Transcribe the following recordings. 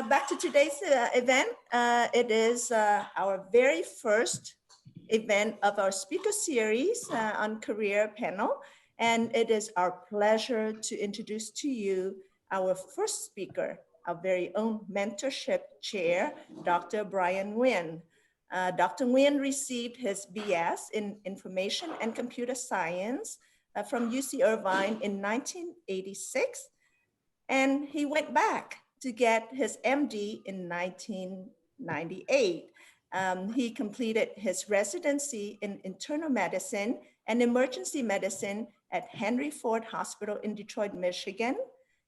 back to today's event. It is our very first event of our speaker series on career panel. And it is our pleasure to introduce to you our first speaker, our very own mentorship chair, Dr. Brian Nguyen. Dr. Nguyen received his BS in Information and Computer Science from UC Irvine in 1986. And he went back to get his MD in 1998. He completed his residency in internal medicine and emergency medicine at Henry Ford Hospital in Detroit, Michigan,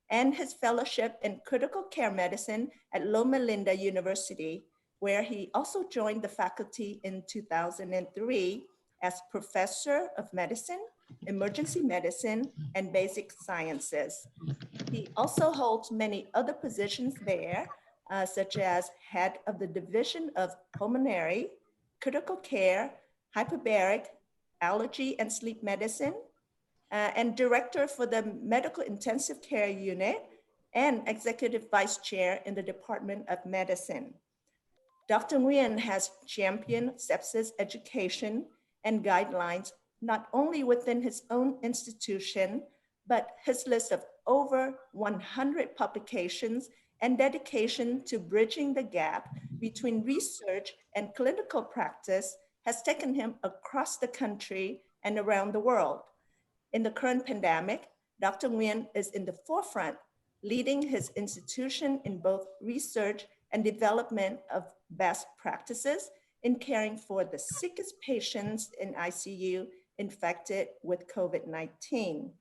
and his fellowship in critical care medicine at Loma Linda University, where he also joined the faculty in 2003 as professor of medicine, emergency medicine, and basic sciences. He also holds many other positions there, such as head of the Division of Pulmonary, Critical Care, Hyperbaric, Allergy and Sleep Medicine, and director for the Medical Intensive Care Unit, and executive vice chair in the Department of Medicine. Dr. Nguyen has championed sepsis education and guidelines, not only within his own institution, but his list of over 100 publications and dedication to bridging the gap between research and clinical practice has taken him across the country and around the world. In the current pandemic, Dr. Nguyen is in the forefront, leading his institution in both research and development of best practices in caring for the sickest patients in ICU infected with COVID-19.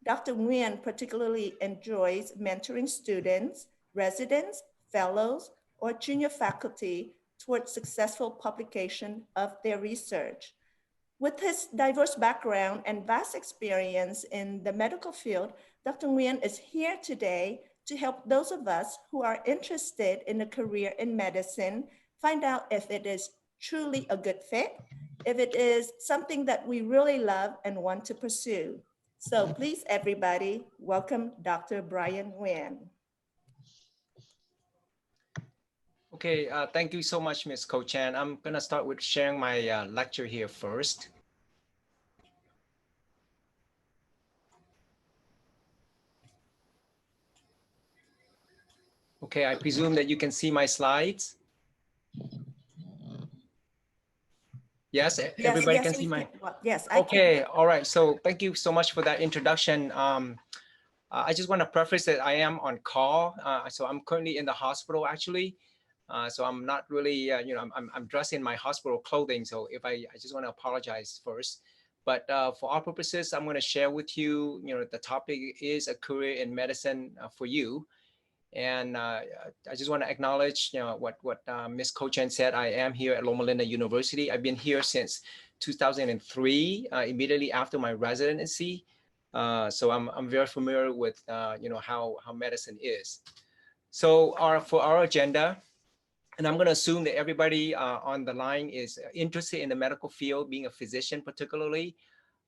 Dr. Nguyen particularly enjoys mentoring students, residents, fellows, or junior faculty towards successful publication of their research. With his diverse background and vast experience in the medical field, Dr. Nguyen is here today to help those of us who are interested in a career in medicine find out if it is truly a good fit, if it is something that we really love and want to pursue. So please, everybody, welcome Dr. Brian Nguyen. Okay, thank you so much, Ms. Ko-Chan. I'm gonna start with sharing my lecture here first. Okay, I presume that you can see my slides. Yes, everybody can see my. Yes. Okay, all right. So thank you so much for that introduction. I just want to preface that I am on call. So I'm currently in the hospital actually. So I'm not really, I'm dressed in my hospital clothing. So if I just want to apologize first. But for our purposes, I'm going to share with you, the topic is a career in medicine for you. And I just want to acknowledge, what Ms. Ko-Chan said. I am here at Loma Linda University. I've been here since 2003, immediately after my residency. So I'm very familiar with, how medicine is. So for our agenda, and I'm going to assume that everybody on the line is interested in the medical field, being a physician particularly.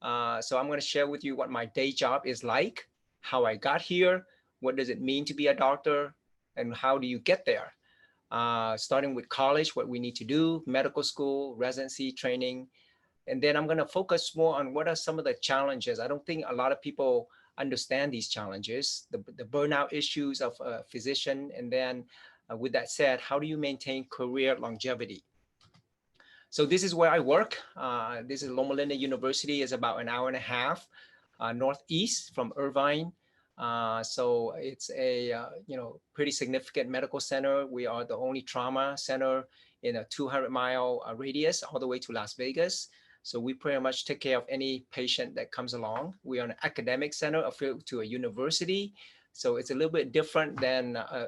So I'm going to share with you what my day job is like, how I got here, what does it mean to be a doctor, and how do you get there? Starting with college, what we need to do, medical school, residency, training. And then I'm going to focus more on what are some of the challenges. I don't think a lot of people understand these challenges, the burnout issues of a physician. And then with that said, how do you maintain career longevity? So this is where I work. This is Loma Linda University. Is about an hour and a half northeast from Irvine. So it's a pretty significant medical center. We are the only trauma center in a 200-mile radius all the way to Las Vegas. So we pretty much take care of any patient that comes along. We are an academic center affiliated to a university. So it's a little bit different than a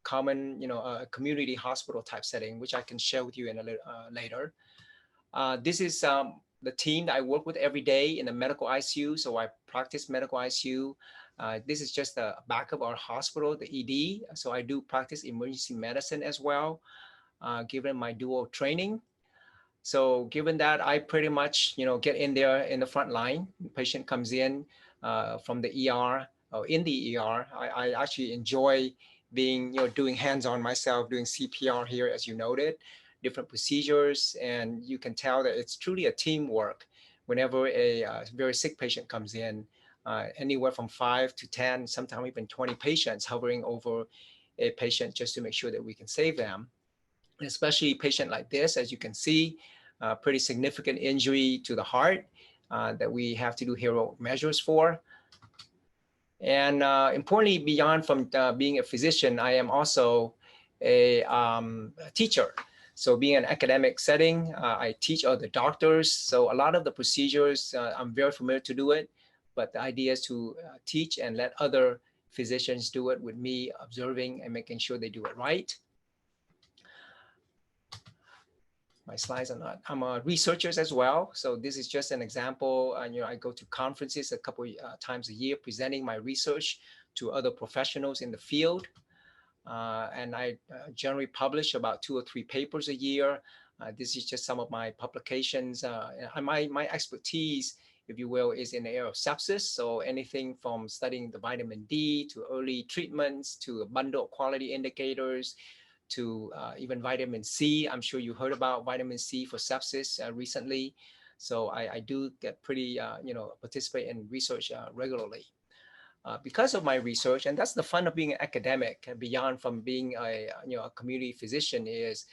common, a community hospital type setting, which I can share with you in a little later. This is the team that I work with every day in the medical ICU. So I practice medical ICU. This is just the back of our hospital, the ED. So I do practice emergency medicine as well, given my dual training. So given that, I pretty much, get in there in the front line. The patient comes in from the ER or in the ER. I actually enjoy being, doing hands-on myself, doing CPR here, as you noted, different procedures, and you can tell that it's truly a teamwork. Whenever a very sick patient comes in, anywhere from 5 to 10, sometimes even 20 patients hovering over a patient just to make sure that we can save them. And especially a patient like this, as you can see, pretty significant injury to the heart that we have to do heroic measures for. And importantly, beyond from being a physician, I am also a teacher. So being an academic setting, I teach other doctors. So a lot of the procedures, I'm very familiar to do it, but the idea is to teach and let other physicians do it with me observing and making sure they do it right. My slides are not, I'm a researcher as well. So this is just an example. I go to conferences a couple times a year presenting my research to other professionals in the field. And I generally publish about 2 or 3 papers a year. This is just some of my publications. My expertise, if you will, is in the area of sepsis. So anything from studying the vitamin D to early treatments to a bundle of quality indicators to even vitamin C. I'm sure you heard about vitamin C for sepsis recently. So I do get pretty, participate in research regularly. Because of my research, and that's the fun of being an academic, beyond from being a community physician, is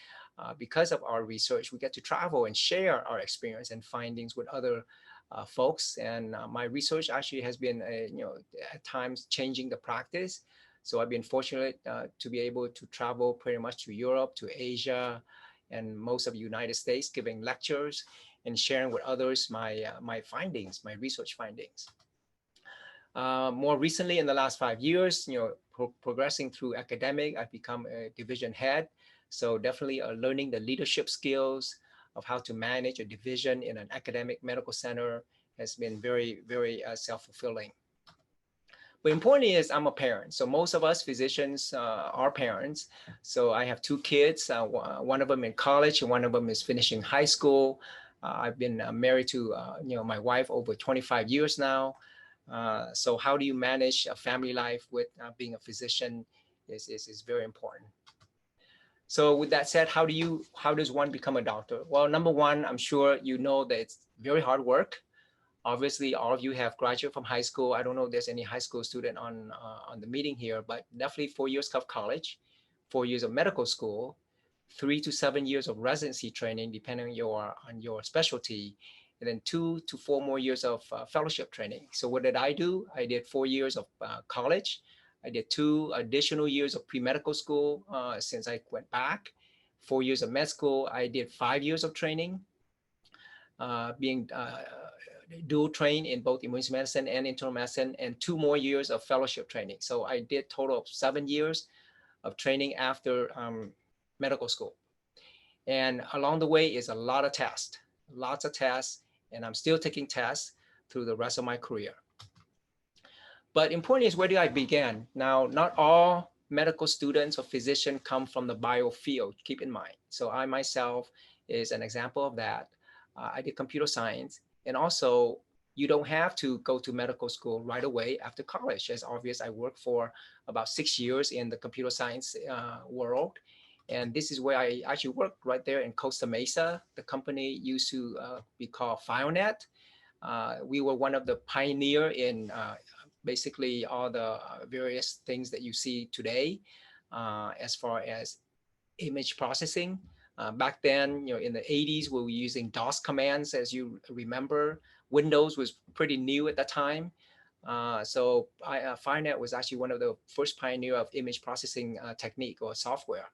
because of our research, we get to travel and share our experience and findings with other folks. And my research actually has been, at times changing the practice. So I've been fortunate to be able to travel pretty much to Europe, to Asia, and most of the United States, giving lectures and sharing with others my findings, my research findings. More recently, in the last 5 years, progressing through academic, I've become a division head. So definitely learning the leadership skills of how to manage a division in an academic medical center has been very, very self-fulfilling. But importantly is I'm a parent. So most of us physicians are parents. So I have 2 kids, one of them in college and one of them is finishing high school. I've been married to my wife over 25 years now. So how do you manage a family life with being a physician is very important. So with that said, how does one become a doctor? Well, number one, I'm sure you know that it's very hard work. Obviously, all of you have graduated from high school. I don't know if there's any high school student on the meeting here, but definitely 4 years of college, 4 years of medical school, 3 to 7 years of residency training, depending on your specialty, and then 2 to 4 more years of fellowship training. So what did I do? I did 4 years of college. I did 2 additional years of pre-medical school since I went back. 4 years of med school. I did 5 years of training, being dual trained in both emergency medicine and internal medicine, and 2 more years of fellowship training. So I did total of 7 years of training after medical school. And along the way is a lot of tests, lots of tests, and I'm still taking tests through the rest of my career. But important is, where do I begin? Now, not all medical students or physicians come from the bio field, keep in mind. So I myself is an example of that. I did computer science, and also you don't have to go to medical school right away after college. As obvious, I worked for about 6 years in the computer science world. And this is where I actually worked right there in Costa Mesa. The company used to be called FileNet. We were one of the pioneer in basically all the various things that you see today as far as image processing. Back then, in the 80s, we were using DOS commands, as you remember. Windows was pretty new at the time. So FileNet was actually one of the first pioneer of image processing technique or software.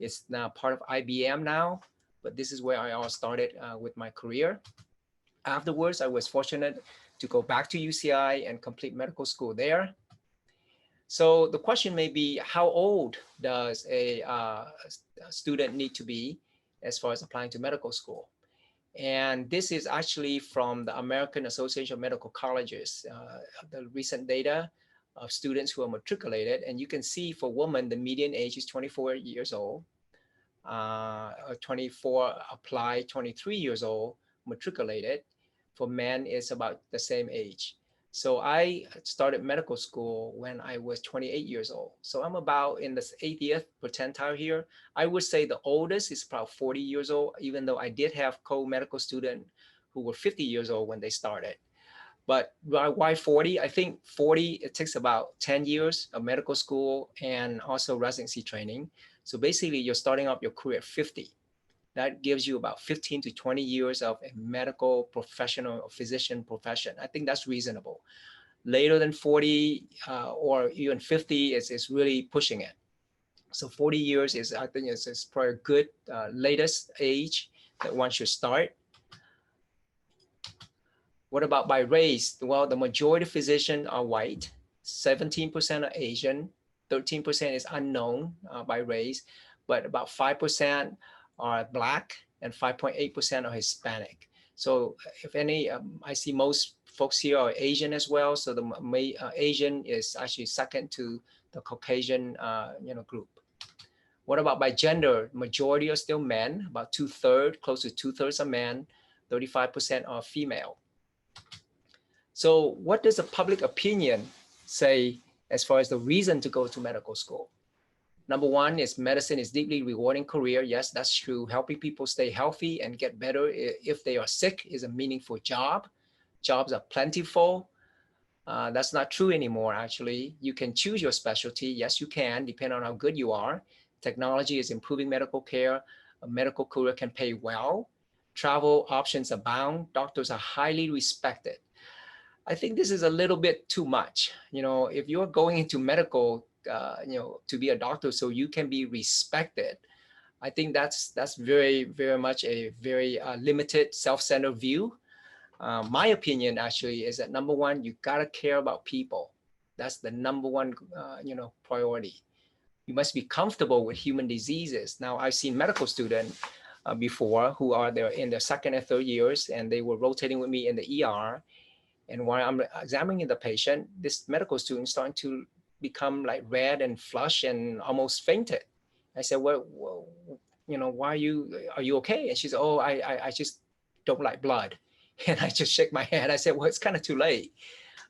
It's now part of IBM now, but this is where I all started with my career. Afterwards, I was fortunate to go back to UCI and complete medical school there. So the question may be, how old does a student need to be as far as applying to medical school? And this is actually from the American Association of Medical Colleges, the recent data of students who are matriculated. And you can see for women, the median age is 24 years old, 24 applied, 23 years old, matriculated. For men, it's about the same age. So I started medical school when I was 28 years old. So I'm about in the 80th percentile here. I would say the oldest is about 40 years old, even though I did have co-medical students who were 50 years old when they started. But why 40? I think 40, it takes about 10 years of medical school and also residency training. So basically you're starting up your career at 50. That gives you about 15 to 20 years of a medical professional or physician profession. I think that's reasonable. Later than 40 or even 50 is really pushing it. So 40 years is, I think, is probably a good latest age that one should start. What about by race? Well, the majority of physicians are white, 17% are Asian, 13% is unknown by race, but about 5% are Black and 5.8% are Hispanic. So if any, I see most folks here are Asian as well. So the Asian is actually second to the Caucasian group. What about by gender? Majority are still men, about 2/3, close to 2/3 are men, 35% are female. So what does the public opinion say as far as the reason to go to medical school? Number one is medicine is deeply rewarding career. Yes, that's true. Helping people stay healthy and get better if they are sick is a meaningful job. Jobs are plentiful. That's not true anymore, actually. You can choose your specialty. Yes, you can, depending on how good you are. Technology is improving medical care. A medical career can pay well. Travel options abound. Doctors are highly respected. I think this is a little bit too much. If you're going into medical, to be a doctor so you can be respected, I think that's very, very much a very limited, self-centered view. My opinion actually is that number one, you gotta care about people. That's the number one, priority. You must be comfortable with human diseases. Now, I've seen medical students before who are there in their second and third years, and they were rotating with me in the ER. And while I'm examining the patient, this medical student starting to become like red and flush and almost fainted. I said, well, why are you okay? And she said, oh, I just don't like blood. And I just shake my head. I said, well, it's kind of too late.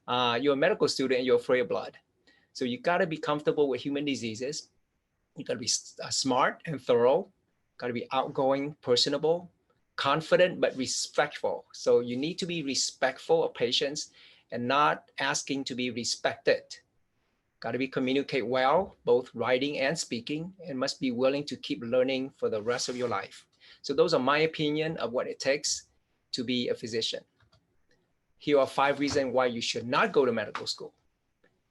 You're a medical student and you're afraid of blood. So you got to be comfortable with human diseases. You got to be smart and thorough, got to be outgoing, personable, confident, but respectful. So you need to be respectful of patients and not asking to be respected. Got to be communicate well, both writing and speaking, and must be willing to keep learning for the rest of your life. So those are my opinion of what it takes to be a physician. Here are 5 reasons why you should not go to medical school.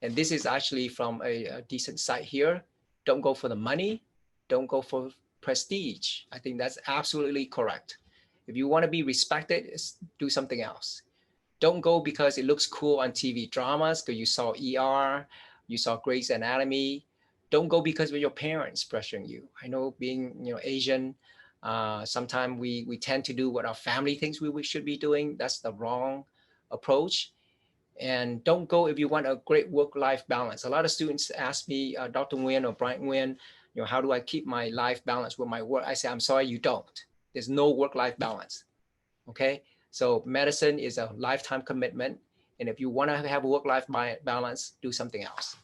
And this is actually from a decent site here. Don't go for the money. Don't go for prestige. I think that's absolutely correct. If you want to be respected, do something else. Don't go because it looks cool on TV dramas, because you saw ER, you saw Grey's Anatomy. Don't go because of your parents pressuring you. I know being Asian, sometimes we tend to do what our family thinks we should be doing. That's the wrong approach. And don't go if you want a great work-life balance. A lot of students ask me, Dr. Nguyen or Brian Nguyen, how do I keep my life balance with my work? I say, I'm sorry, you don't. There's no work-life balance, okay? So medicine is a lifetime commitment. And if you want to have a work-life balance, do something else.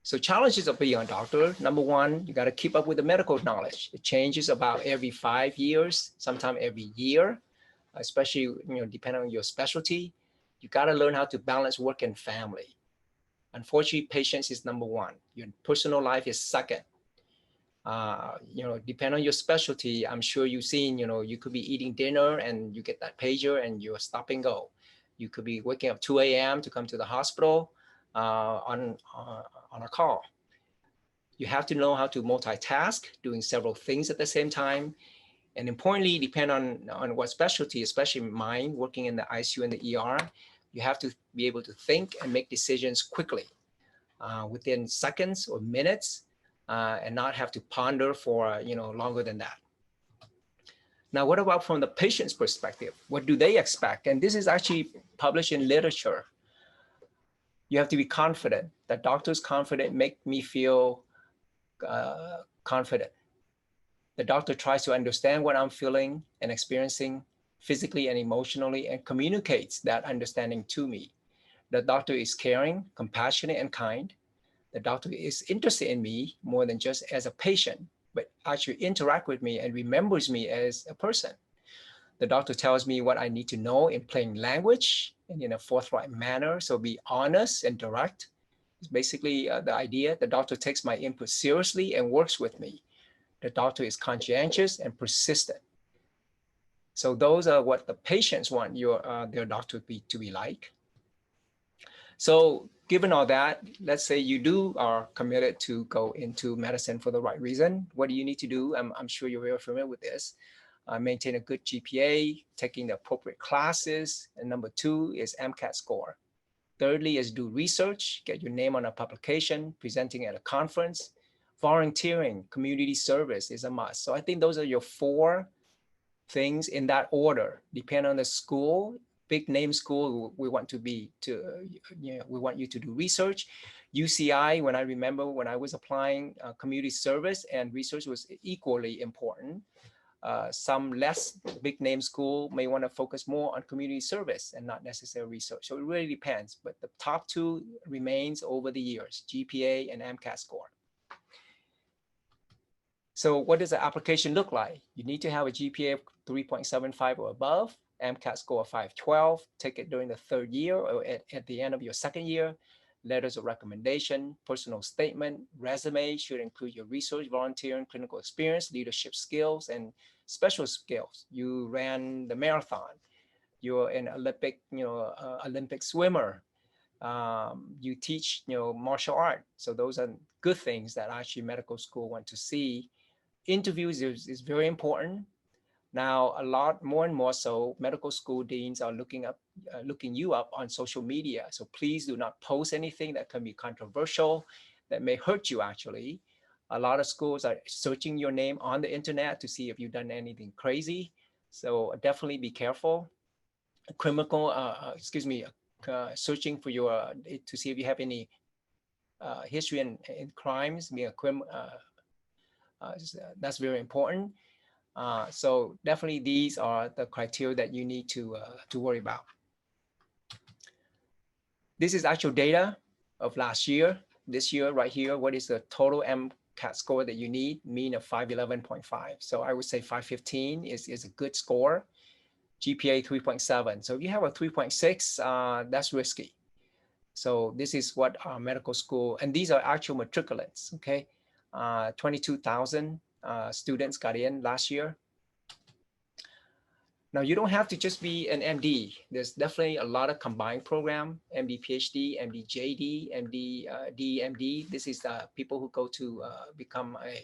So challenges of being a doctor. Number one, you got to keep up with the medical knowledge. It changes about every 5 years, sometimes every year, especially, depending on your specialty. You got to learn how to balance work and family. Unfortunately, patience is number one. Your personal life is second. Depending on your specialty, I'm sure you've seen, you could be eating dinner and you get that pager and you're stop and go. You could be waking up 2 a.m. to come to the hospital on a call. You have to know how to multitask, doing several things at the same time. And importantly, depend on what specialty, especially mine, working in the ICU and the ER, you have to be able to think and make decisions quickly within seconds or minutes and not have to ponder for longer than that. Now, what about from the patient's perspective? What do they expect? And this is actually published in literature. You have to be confident. The doctor's confident make me feel confident. The doctor tries to understand what I'm feeling and experiencing physically and emotionally, and communicates that understanding to me. The doctor is caring, compassionate, and kind. The doctor is interested in me more than just as a patient, but actually interact with me and remembers me as a person. The doctor tells me what I need to know in plain language and in a forthright manner. So be honest and direct. It's basically the idea. The doctor takes my input seriously and works with me. The doctor is conscientious and persistent. So those are what the patients want their doctor to be like. So given all that, let's say you are committed to go into medicine for the right reason. What do you need to do? I'm sure you're very familiar with this. Maintain a good GPA, taking the appropriate classes. And number 2 is MCAT score. Thirdly is do research, get your name on a publication, presenting at a conference. Volunteering, community service is a must. So I think those are your 4 things in that order. Depending on the school, big name school, we want you to do research. UCI, when I remember when I was applying, community service and research was equally important. Some less big name school may want to focus more on community service and not necessarily research. So it really depends, but the top 2 remains over the years, GPA and MCAT score. So what does the application look like? You need to have a GPA of 3.75 or above, MCAT score of 512, take it during the 3rd year or at the end of your 2nd year. Letters of recommendation, personal statement, resume should include your research, volunteering, clinical experience, leadership skills, and special skills. You ran the marathon. You're an Olympic swimmer. You teach, martial art. So those are good things that actually medical school want to see. Interviews is very important. Now, a lot more and more so, medical school deans are looking you up on social media. So please do not post anything that can be controversial, that may hurt you actually. A lot of schools are searching your name on the internet to see if you've done anything crazy. So definitely be careful. Searching for to see if you have any history in crimes, that's very important. So definitely these are the criteria that you need to worry about. This is actual data of last year. This year right here, what is the total MCAT score that you need? Mean of 511.5. So I would say 515 is a good score. GPA 3.7. So if you have a 3.6, that's risky. So this is what our medical school, and these are actual matriculants, okay? 22,000 students got in last year. Now, you don't have to just be an MD. There's definitely a lot of combined program, MD, PhD, MD, JD, MD, DMD. This is the people who go to become a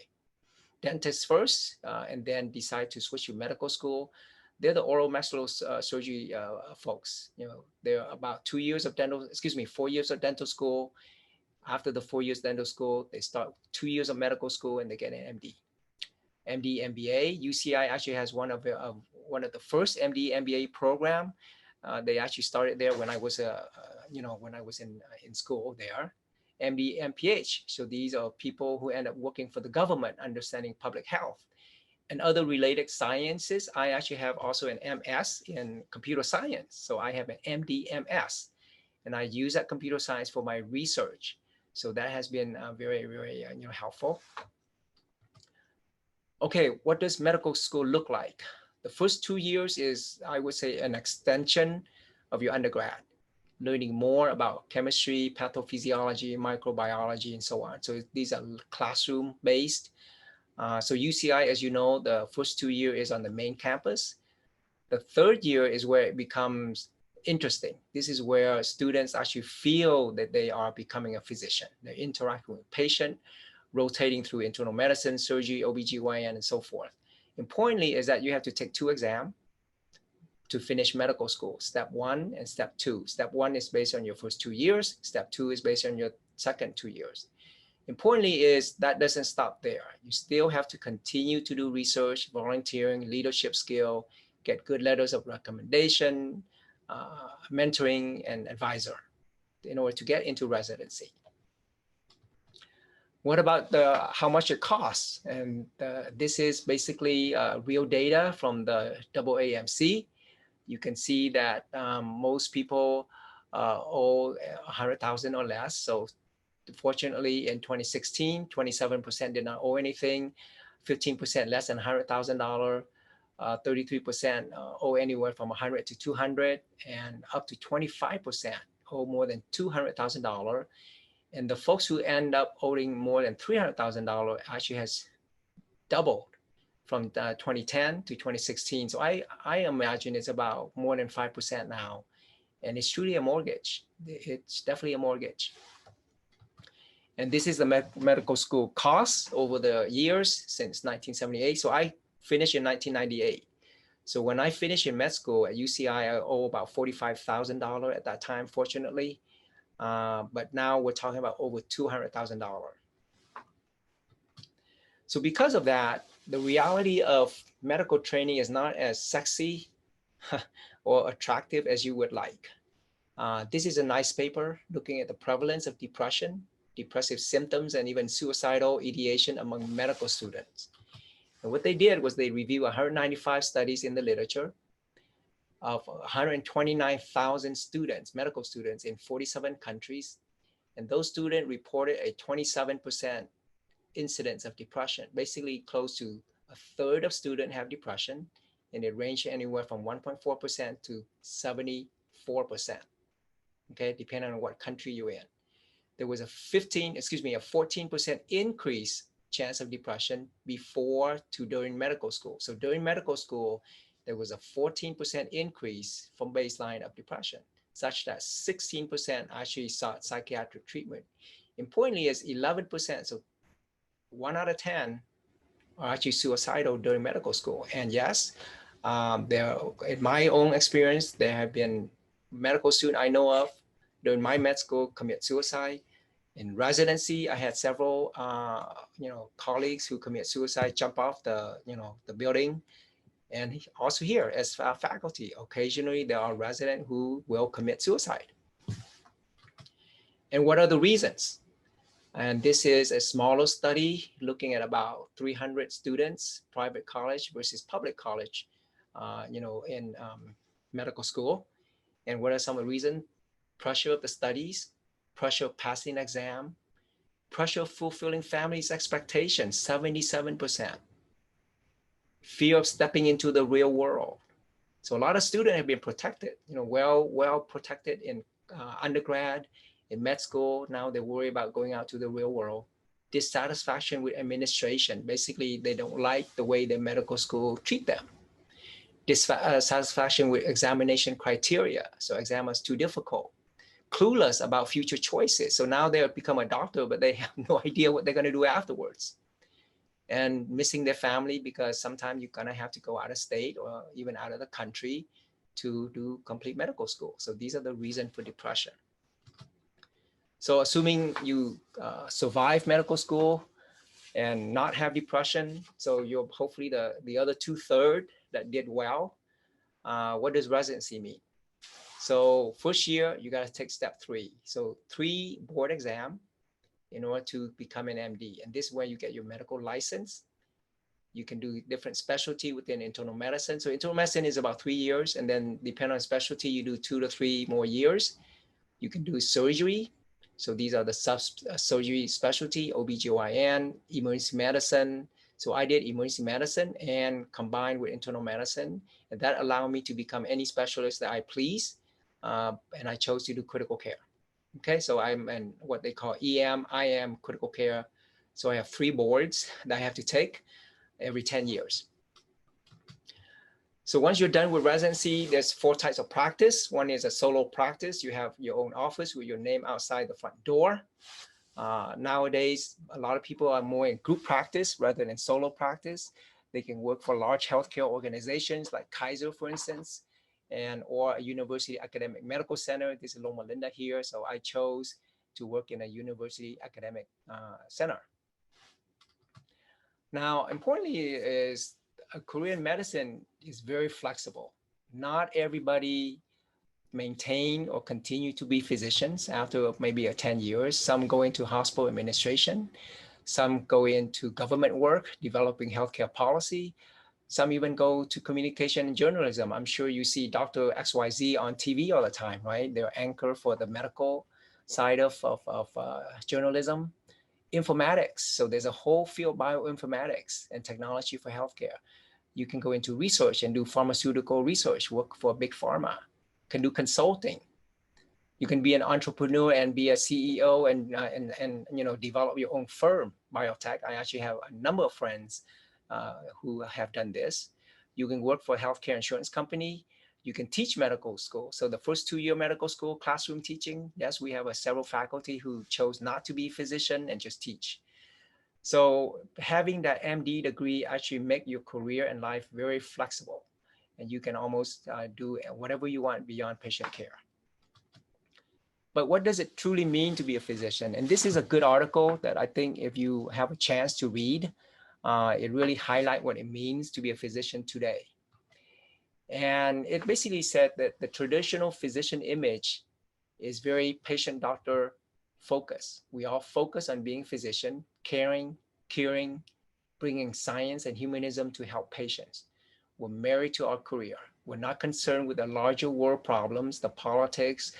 dentist first and then decide to switch to medical school. They're the oral maxillofacial surgery folks. They're about 4 years of dental school. After the 4 years dental school, they start 2 years of medical school and they get an MD. MD MBA. UCI actually has one of the first MD MBA program. They actually started there when I was in school there. MD MPH. So these are people who end up working for the government, understanding public health and other related sciences. I actually have also an MS in computer science. So I have an MD MS, and I use that computer science for my research. So that has been very, very helpful. Okay, what does medical school look like? The first 2 years is, I would say, an extension of your undergrad, learning more about chemistry, pathophysiology, microbiology, and so on. So these are classroom-based. So UCI, as you know, the first 2 years is on the main campus. The 3rd year is where it becomes interesting. This is where students actually feel that they are becoming a physician. They're interacting with patient, rotating through internal medicine, surgery, OBGYN, and so forth. Importantly is that you have to take 2 exams to finish medical school, step 1 and step 2. Step 1 is based on your first 2 years. Step 2 is based on your second 2 years. Importantly is that doesn't stop there. You still have to continue to do research, volunteering, leadership skill, get good letters of recommendation, mentoring, and advisor in order to get into residency. What about how much it costs? And this is basically real data from the AAMC. you can see that most people owe 100,000 or less. So fortunately in 2016, 27% did not owe anything, 15% less than $100,000, 33% owe anywhere from 100 to 200, and up to 25% owe more than $200,000. And the folks who end up owing more than $300,000 actually has doubled from 2010 to 2016. So I imagine it's about more than 5% now. And it's truly a mortgage. It's definitely a mortgage. And this is the medical school costs over the years since 1978. So I finished in 1998. So when I finished in med school at UCI, I owe about $45,000 at that time, fortunately. But now we're talking about over $200,000. So because of that, the reality of medical training is not as sexy or attractive as you would like. This is a nice paper looking at the prevalence of depression, depressive symptoms, and even suicidal ideation among medical students. And what they did was they reviewed 195 studies in the literature of 129,000 students, medical students in 47 countries. And those students reported a 27% incidence of depression. Basically close to a third of students have depression, and it ranged anywhere from 1.4% to 74%, okay, depending on what country you're in. There was a 14% increase chance of depression before to during medical school. So during medical school, there was a 14% increase from baseline of depression, such that 16% actually sought psychiatric treatment. Importantly, is 11%, so 1 out of 10 are actually suicidal during medical school. And yes, in my own experience, there have been medical students I know of during my med school commit suicide. In residency, I had several, colleagues who commit suicide, jump off the building. And also here as faculty, occasionally there are residents who will commit suicide. And what are the reasons? And this is a smaller study looking at about 300 students, private college versus public college, in medical school. And what are some of the reasons? Pressure of the studies, pressure of passing exam, pressure of fulfilling families' expectations, 77%. Fear of stepping into the real world. So a lot of students have been protected, well protected in undergrad, in med school. Now they worry about going out to the real world. Dissatisfaction with administration. Basically, they don't like the way the medical school treat them. Dissatisfaction with examination criteria. So exam is too difficult. Clueless about future choices. So now they have become a doctor, but they have no idea what they're going to do afterwards. And missing their family because sometimes you're going to have to go out of state or even out of the country to do complete medical school. So these are the reasons for depression. So assuming you survive medical school and not have depression, so you're hopefully the other 2/3 that did well. What does residency mean? So first year, you got to take step 3. So 3 board exam in order to become an MD. And this is where you get your medical license. You can do different specialty within internal medicine. So internal medicine is about 3 years. And then depending on specialty, you do 2 to 3 more years. You can do surgery. So these are the surgery specialty, OBGYN, emergency medicine. So I did emergency medicine and combined with internal medicine. And that allowed me to become any specialist that I please. And I chose to do critical care. Okay, so I'm in what they call EM, IM, critical care. So I have 3 boards that I have to take every 10 years. So once you're done with residency, there's 4 types of practice. One is a solo practice. You have your own office with your name outside the front door. Nowadays, a lot of people are more in group practice rather than solo practice. They can work for large healthcare organizations like Kaiser, for instance, or a university academic medical center. This is Loma Linda here. So I chose to work in a university academic center. Now, importantly is a career in medicine is very flexible. Not everybody maintain or continue to be physicians after maybe 10 years. Some go into hospital administration. Some go into government work, developing healthcare policy. Some even go to communication and journalism. I'm sure you see Dr. XYZ on TV all the time, right? They're anchor for the medical side of journalism. Informatics. So there's a whole field, bioinformatics and technology for healthcare. You can go into research and do pharmaceutical research, work for big pharma, can do consulting. You can be an entrepreneur and be a CEO and you know, develop your own firm, biotech. I actually have a number of friends who have done this. You can work for a healthcare insurance company. You can teach medical school. So the first 2-year medical school, classroom teaching, yes, we have several faculty who chose not to be physician and just teach. So having that MD degree actually make your career and life very flexible. And you can almost do whatever you want beyond patient care. But what does it truly mean to be a physician? And this is a good article that I think if you have a chance to read, it really highlights what it means to be a physician today. And it basically said that the traditional physician image is very patient doctor focused. We all focus on being physician, caring, curing, bringing science and humanism to help patients. We're married to our career. We're not concerned with the larger world problems, the politics,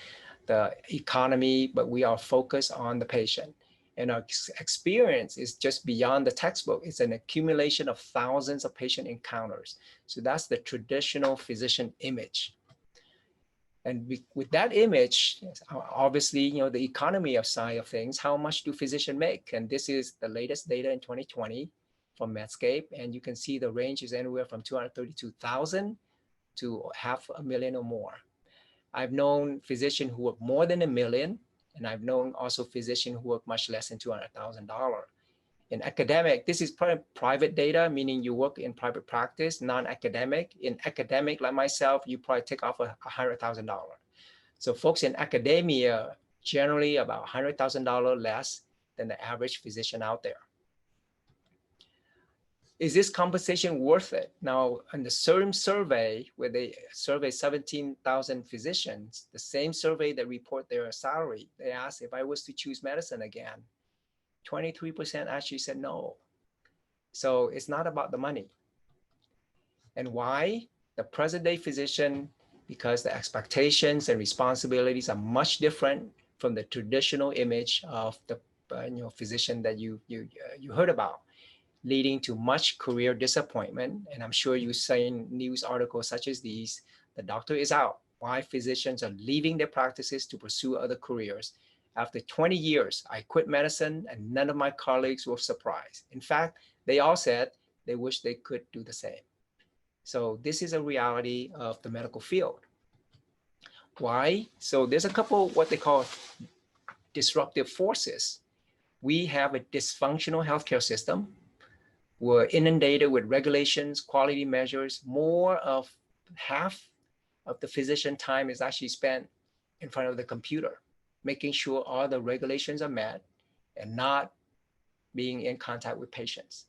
the economy, but we are focused on the patient. And our experience is just beyond the textbook. It's an accumulation of thousands of patient encounters. So that's the traditional physician image. And with that image, obviously, you know, the economy of side of things, how much do physicians make? And this is the latest data in 2020 from Medscape. And you can see the range is anywhere from 232,000 to 500,000 or more. I've known physicians who work more than $1 million, and I've known also physicians who work much less than $200,000. In academic, this is private data, meaning you work in private practice, non-academic. In academic, like myself, you probably take off $100,000. So folks in academia, generally about $100,000 less than the average physician out there. Is this compensation worth it? Now, in the same survey, where they surveyed 17,000 physicians, the same survey that report their salary, they asked if I was to choose medicine again, 23% actually said no. So it's not about the money. And why? The present day physician, because the expectations and responsibilities are much different from the traditional image of the physician that you heard about, leading to much career disappointment. And I'm sure you've seen news articles such as these. The doctor is out. Why physicians are leaving their practices to pursue other careers. After 20 years, I quit medicine and none of my colleagues were surprised. In fact, they all said they wish they could do the same. So this is a reality of the medical field. Why? So there's a couple what they call disruptive forces. We have a dysfunctional healthcare system. We're inundated with regulations, quality measures. More of half of the physician time is actually spent in front of the computer, making sure all the regulations are met and not being in contact with patients.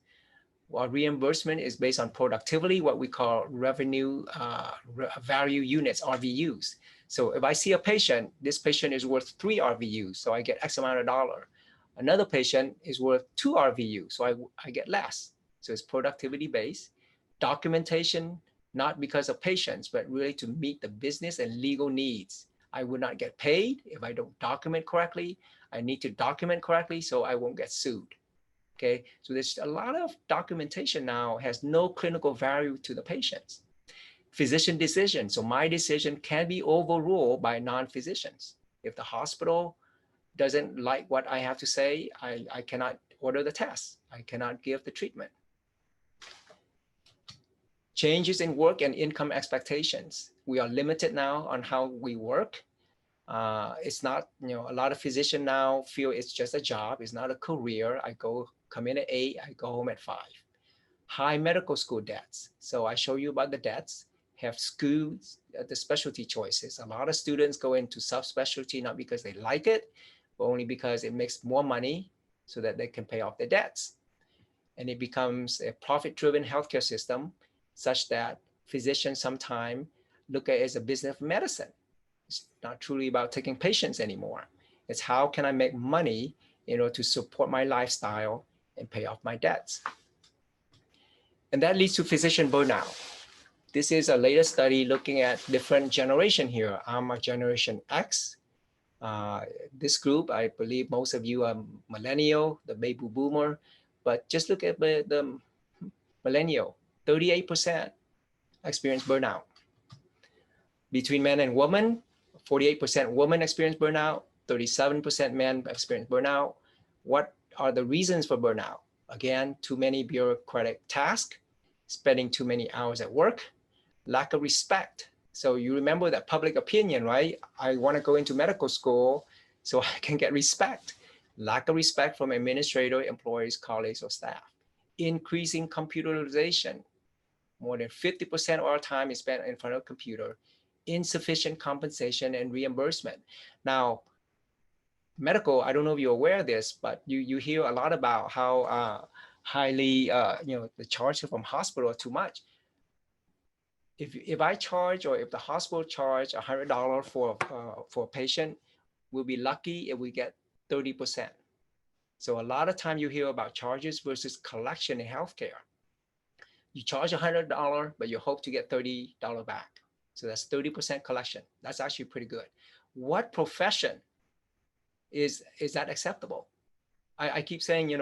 While reimbursement is based on productivity, what we call revenue value units, RVUs. So if I see a patient, this patient is worth 3 RVUs, so I get X amount of dollar. Another patient is worth 2 RVUs, so I get less. So it's productivity based. Documentation, not because of patients, but really to meet the business and legal needs. I would not get paid if I don't document correctly. I need to document correctly so I won't get sued. Okay, so there's a lot of documentation now has no clinical value to the patients. Physician decision. So my decision can be overruled by non-physicians. If the hospital doesn't like what I have to say, I cannot order the test. I cannot give the treatment. Changes in work and income expectations. We are limited now on how we work. It's not, a lot of physicians now feel it's just a job. It's not a career. I come in at 8, I go home at 5. High medical school debts. So I show you about the debts. Have schools, the specialty choices. A lot of students go into subspecialty not because they like it, but only because it makes more money so that they can pay off their debts. And it becomes a profit-driven healthcare system such that physicians sometimes look at it as a business of medicine. It's not truly about taking patients anymore. It's how can I make money in order to support my lifestyle and pay off my debts. And that leads to physician burnout. This is a latest study looking at different generation here. I'm a generation X. This group, I believe most of you are millennial, the baby boomer, but just look at the millennial, 38% experience burnout. Between men and women, 48% women experience burnout, 37% men experience burnout. What are the reasons for burnout? Again, too many bureaucratic tasks, spending too many hours at work, lack of respect. So you remember that public opinion, right? I want to go into medical school so I can get respect. Lack of respect from administrator, employees, colleagues, or staff. Increasing computerization. More than 50% of our time is spent in front of a computer. Insufficient compensation and reimbursement. Now, medical, I don't know if you're aware of this, but you hear a lot about how highly, the charges from hospital are too much. If I charge, or if the hospital charge $100 for a patient, we'll be lucky if we get 30%. So a lot of time you hear about charges versus collection in healthcare. You charge $100, but you hope to get $30 back. So that's 30% collection. That's actually pretty good. What profession is that acceptable? I keep saying,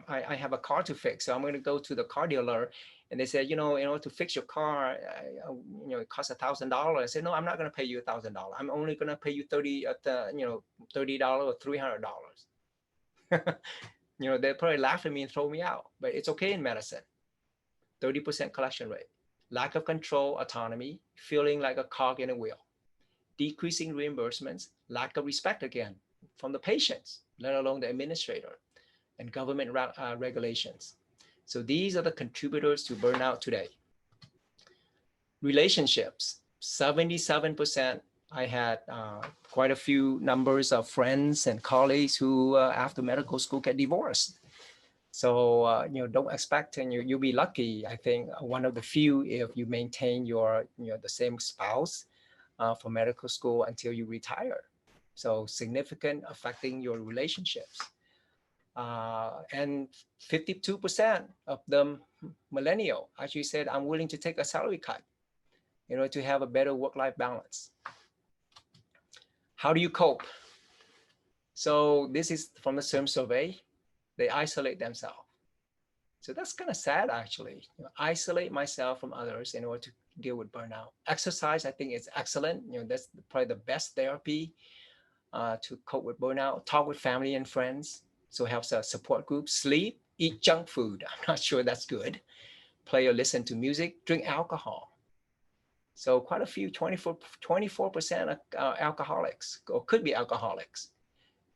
I have a car to fix, so I'm going to go to the car dealer, and they said, in order to fix your car, it costs $1,000. I said, no, I'm not going to pay you $1,000. I'm only going to pay you $30 or $300. They'll probably laugh at me and throw me out, but it's okay in medicine. 30% collection rate. Lack of control, autonomy, feeling like a cog in a wheel. Decreasing reimbursements, lack of respect again from the patients, let alone the administrator, and government regulations. So these are the contributors to burnout today. Relationships, 77%. I had quite a few numbers of friends and colleagues who after medical school get divorced. So, don't expect, and you'll be lucky, I think, one of the few if you maintain your, the same spouse from medical school until you retire. So significant affecting your relationships. And 52% of them millennial actually said, I'm willing to take a salary cut in order to have a better work-life balance. How do you cope? So this is from the SERM survey. They isolate themselves. So that's kind of sad, actually. Isolate myself from others in order to deal with burnout. Exercise, I think, is excellent. That's probably the best therapy to cope with burnout. Talk with family and friends. So it helps a support group. Sleep, eat junk food. I'm not sure that's good. Play or listen to music. Drink alcohol. So quite a few, 24% are alcoholics, or could be alcoholics.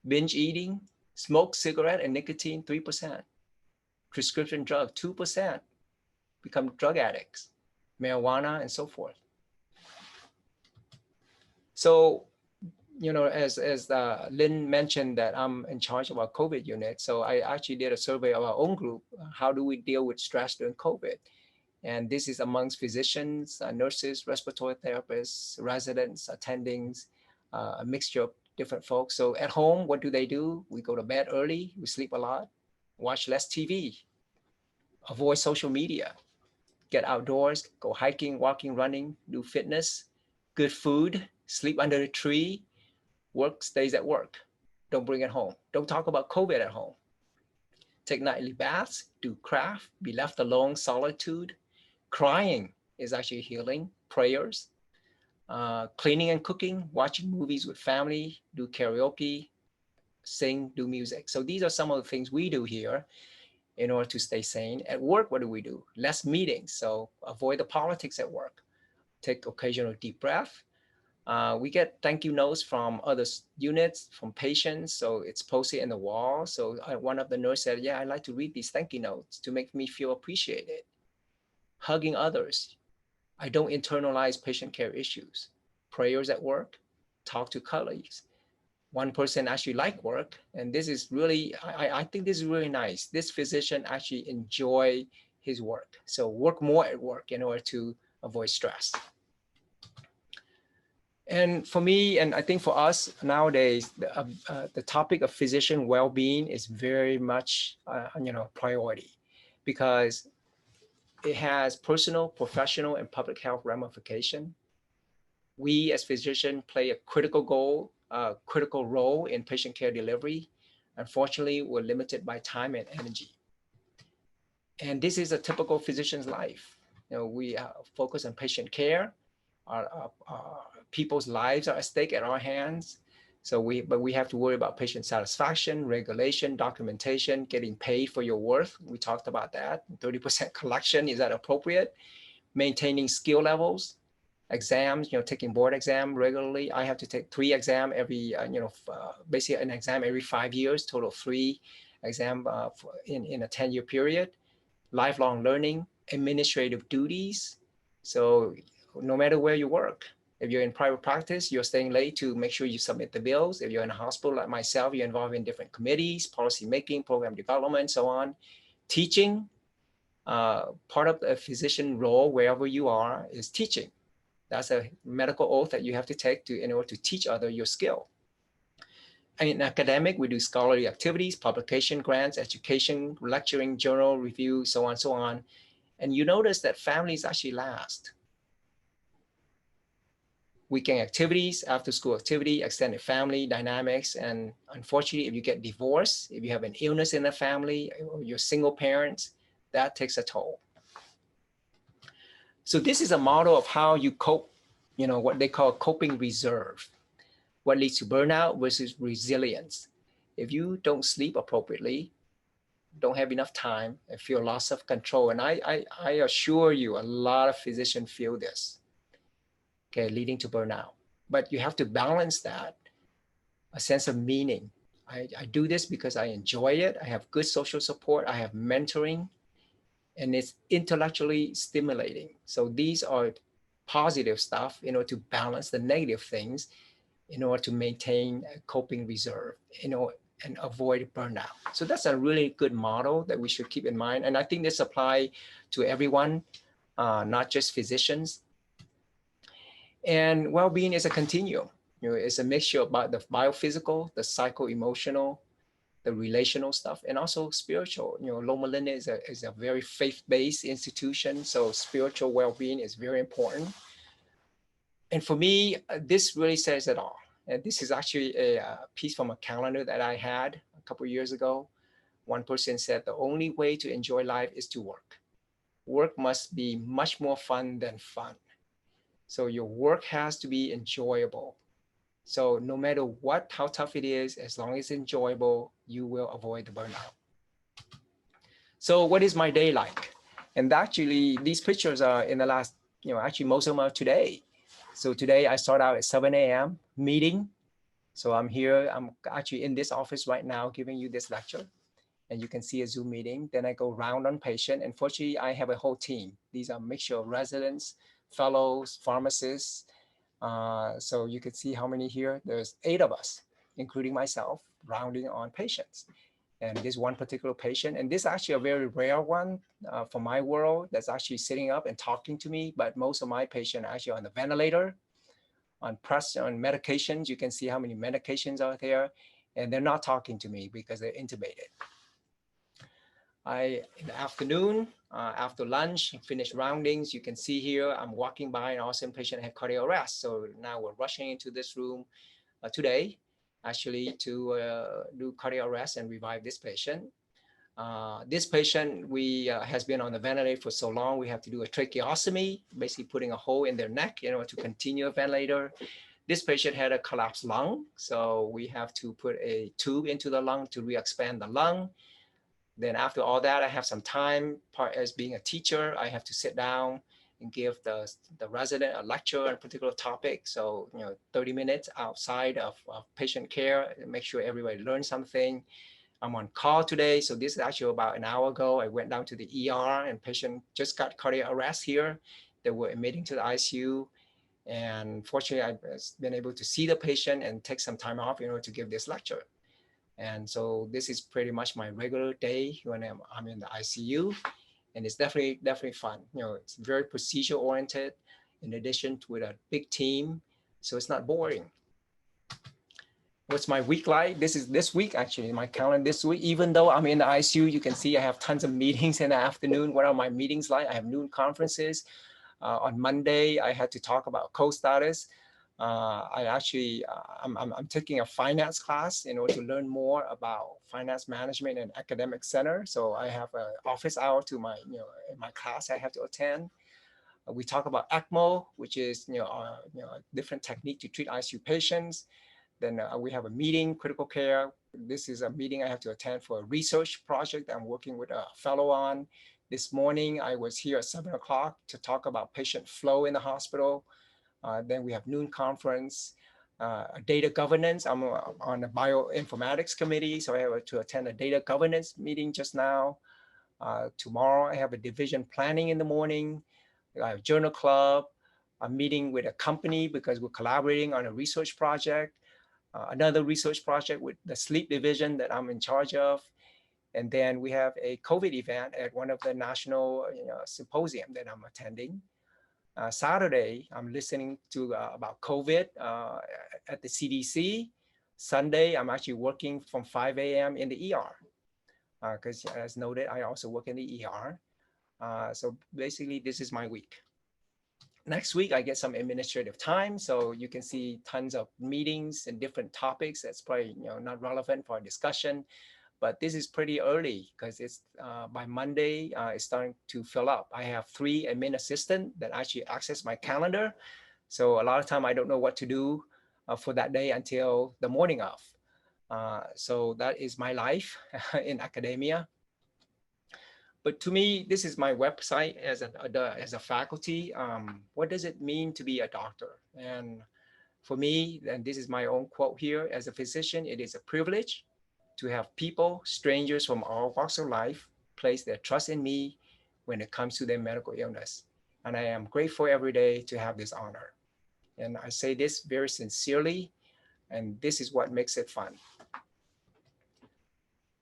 Binge eating, smoke, cigarette, and nicotine, 3%. Prescription drug, 2%, become drug addicts, marijuana, and so forth. So, as Lynn mentioned that I'm in charge of our COVID unit, so I actually did a survey of our own group. How do we deal with stress during COVID? And this is amongst physicians, nurses, respiratory therapists, residents, attendings, a mixture of different folks. So at home, what do? We go to bed early, we sleep a lot, watch less TV, avoid social media, get outdoors, go hiking, walking, running, do fitness, good food, sleep under a tree, work stays at work. Don't bring it home. Don't talk about COVID at home. Take nightly baths, do craft, be left alone, solitude. Crying is actually healing, prayers, cleaning and cooking, watching movies with family, do karaoke, sing, do music. So these are some of the things we do here in order to stay sane. At work, what do? Less meetings, so avoid the politics at work. Take occasional deep breath. We get thank you notes from other units, from patients, so it's posted in the wall. So one of the nurses said, yeah, I like to read these thank you notes to make me feel appreciated. Hugging others. I don't internalize patient care issues. Prayers at work, talk to colleagues. One person actually liked work, and this is really, I think this is really nice. This physician actually enjoy his work. So work more at work in order to avoid stress. And for me, and I think for us nowadays, the topic of physician well-being is very much, priority, because it has personal, professional, and public health ramification. We as physicians play a critical role in patient care delivery. Unfortunately, we're limited by time and energy. And this is a typical physician's life. We focus on patient care. People's lives are at stake at our hands. But we have to worry about patient satisfaction, regulation, documentation, getting paid for your worth. We talked about that. 30% collection, is that appropriate? Maintaining skill levels, exams, taking board exam regularly. I have to take 3 exam every, basically an exam every 5 years, total 3 exam in a 10-year period. Lifelong learning, administrative duties. So no matter where you work, if you're in private practice, you're staying late to make sure you submit the bills. If you're in a hospital like myself, you're involved in different committees, policy making, program development, so on. Teaching, part of a physician role wherever you are is teaching. That's a medical oath that you have to take in order to teach others your skill. And in academic, we do scholarly activities, publication, grants, education, lecturing, journal review, so on, so on. And you notice that families actually last. Weekend activities, after school activity, extended family dynamics. And unfortunately, if you get divorced, if you have an illness in the family, or you're single parents, that takes a toll. So this is a model of how you cope, what they call coping reserve. What leads to burnout versus resilience. If you don't sleep appropriately, don't have enough time, and feel loss of control, and I assure you, a lot of physicians feel this, okay, leading to burnout. But you have to balance that, a sense of meaning. I do this because I enjoy it. I have good social support. I have mentoring, and it's intellectually stimulating. So these are positive stuff, to balance the negative things, in order to maintain a coping reserve, and avoid burnout. So that's a really good model that we should keep in mind. And I think this applies to everyone, not just physicians. And well-being is a continuum. It's a mixture about the biophysical, the psycho-emotional, the relational stuff, and also spiritual. Loma Linda is a very faith-based institution, so spiritual well-being is very important. And for me, this really says it all. And this is actually a piece from a calendar that I had a couple of years ago. One person said, the only way to enjoy life is to work. Work must be much more fun than fun. So your work has to be enjoyable. So no matter how tough it is, as long as it's enjoyable, you will avoid the burnout. So what is my day like? And actually, these pictures are in the last, actually most of them are today. So today I start out at 7 a.m. meeting. So I'm here, I'm actually in this office right now giving you this lecture, and you can see a Zoom meeting. Then I go round on patient. And fortunately, I have a whole team. These are a mixture of residents, fellows, pharmacists. So you can see how many here. There's 8 of us, including myself, rounding on patients. And this one particular patient, and this is actually a very rare one for my world, that's actually sitting up and talking to me. But most of my patients are actually on the ventilator, on medications. You can see how many medications are there, and they're not talking to me because they're intubated. In the afternoon, after lunch, finish roundings. You can see here, I'm walking by an awesome patient had cardiac arrest. So now we're rushing into this room today, actually, to do cardiac arrest and revive this patient. This patient has been on the ventilator for so long, we have to do a tracheostomy, basically putting a hole in their neck, to continue a ventilator. This patient had a collapsed lung, so we have to put a tube into the lung to re-expand the lung. Then after all that, I have some time. Part as being a teacher, I have to sit down and give the resident a lecture on a particular topic. So 30 minutes outside of patient care, make sure everybody learns something. I'm on call today. So this is actually about an hour ago. I went down to the ER and patient just got cardiac arrest here. They were admitting to the ICU. And fortunately, I've been able to see the patient and take some time off in order to give this lecture. And so this is pretty much my regular day when I'm in the ICU. And it's definitely fun. It's very procedure oriented, in addition to with a big team. So it's not boring. what's my week like? This week, actually, my calendar this week, even though I'm in the ICU, you can see I have tons of meetings in the afternoon. What are my meetings like? I have noon conferences. On Monday, I had to talk about co-status. I'm taking a finance class in order to learn more about finance management and academic center. So I have an office hour to my, in my class I have to attend. We talk about ECMO, which is, a different technique to treat ICU patients. Then we have a meeting, critical care. This is a meeting I have to attend for a research project I'm working with a fellow on. This morning, I was here at 7 o'clock to talk about patient flow in the hospital. Then we have noon conference, data governance. I'm on the bioinformatics committee, so I have to attend a data governance meeting just now. Tomorrow, I have a division planning in the morning. I have journal club. I'm meeting with a company because we're collaborating on a research project. Another research project with the sleep division that I'm in charge of. And then we have a COVID event at one of the national symposium that I'm attending. Saturday, I'm listening to about COVID at the CDC. Sunday, I'm actually working from 5 a.m. in the ER because as noted, I also work in the ER. So basically, this is my week. Next week, I get some administrative time, so you can see tons of meetings and different topics. That's probably not relevant for a discussion, but this is pretty early because it's by Monday, it's starting to fill up. I have 3 admin assistants that actually access my calendar, so a lot of time I don't know what to do for that day until the morning of. So that is my life in academia. But to me, this is my website as a faculty. What does it mean to be a doctor? And for me, and this is my own quote here, as a physician, it is a privilege to have people, strangers from all walks of life, place their trust in me when it comes to their medical illness. And I am grateful every day to have this honor. And I say this very sincerely, and this is what makes it fun.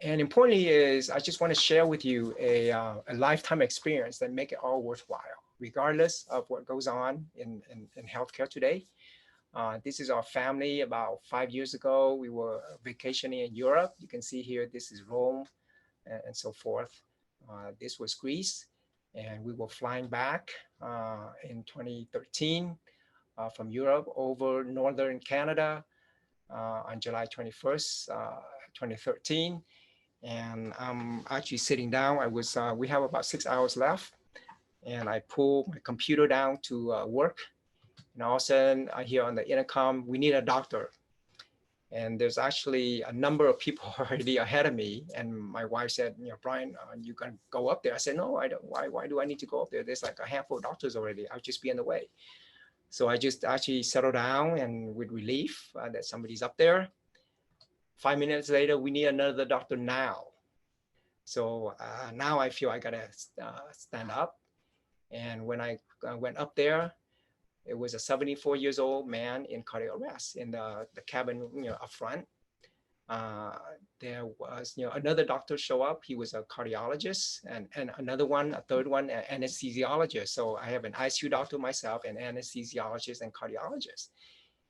And importantly is, I just want to share with you a lifetime experience that make it all worthwhile, regardless of what goes on in healthcare today. This is our family. About 5 years ago, we were vacationing in Europe. You can see here, this is Rome and so forth. This was Greece. And we were flying back in 2013 from Europe over northern Canada on July 21st, 2013. And I'm actually sitting down. We have about 6 hours left. And I pull my computer down to work. And all of a sudden, I hear on the intercom, we need a doctor. And there's actually a number of people already ahead of me. And my wife said, Brian, you can go up there. I said, no, I don't. Why do I need to go up there? There's like a handful of doctors already. I'll just be in the way. So I just actually settled down and with relief that somebody's up there. 5 minutes later, we need another doctor now. So now I feel I gotta stand up. And when I went up there, it was a 74 years old man in cardiac arrest in the cabin, up front. There was, another doctor show up. He was a cardiologist, and another one, a third one, an anesthesiologist. So I have an ICU doctor myself, an anesthesiologist and cardiologist.